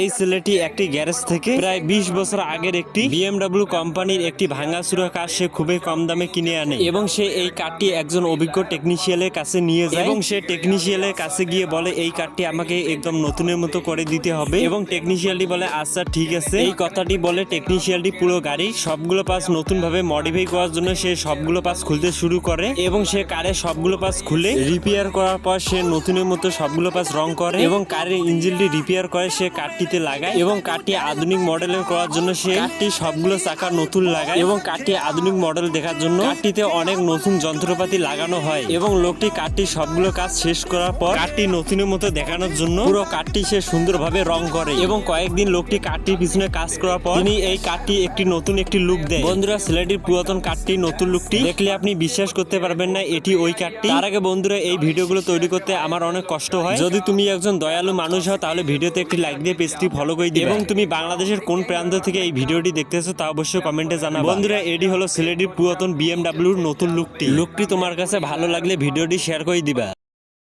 এই ছেলেটি একটি গ্যারেজ থেকে প্রায় 20 বছর আগের একটি বিএমডব্লিউ কোম্পানির একটি ভাঙাচুরা কার সে খুবই কম দামে কিনে আনে এবং সে এই কারটি একজন অভিজ্ঞ টেকনিশিয়ানের কাছে নিয়ে যায় এবং সে টেকনিশিয়ানের কাছে গিয়ে বলে এই কারটি আমাকে একদম নতুনের মতো করে দিতে হবে এবং টেকনিশিয়ানটি বলে আচ্ছা ঠিক আছে। এই কথাটি বলে টেকনিশিয়ানটি পুরো গাড়ি সবগুলো পাস নতুন ভাবে মডিফাই করার জন্য সে সবগুলো পাস খুলতে শুরু করে এবং সে কারের সবগুলো পাস খুলে রিপেয়ার করার পর সে নতুনের মতো সবগুলো পাস রং করে এবং কারের ইঞ্জিনটি রিপেয়ার করে সে কারটিতে লাগায় এবং কারটি আধুনিক মডেলের করার জন্য সে কারটি সবগুলো চাকা নতুন লাগায় এবং কারটি আধুনিক মডেল দেখার জন্য কারটিতে অনেক নতুন যন্ত্রপাতি লাগানো হয় এবং লোকটি কারটি সবগুলো কাজ শেষ করার পর কারটি নতুনের মতো দেখানোর জন্য পুরো কারটি সে সুন্দরভাবে রং করে এবং কয়েকদিন লোকটি কারটির পিছনে কাজ করার পর তিনি এই কারটি নতুন একটি লুক দেয়। বন্ধুরা, ছেলেটির পুরাতন কারটি নতুন লুকটি দেখলে আপনি বিশ্বাস করতে পারবেন না এটি ওই কারটি। তার আগে বন্ধুরা, এই ভিডিওগুলো তৈরি করতে আমার অনেক কষ্ট হয়। যদি তুমি একজন দয়ালু মানুষ হও তাহলে ভিডিওতে একটি লাইক দিয়ে পেজটি ফলো করে দিবে এবং তুমি বাংলাদেশের কোন প্রান্ত থেকে এই ভিডিওটি দেখতেছো তা অবশ্যই কমেন্টে জানাবে। বন্ধুরা, এটি হলো ছেলেটির পুরাতন বিএমডব্লিউর নতুন লুকটি তোমার কাছে ভালো লাগলে ভিডিওটি শেয়ার করে দিবা।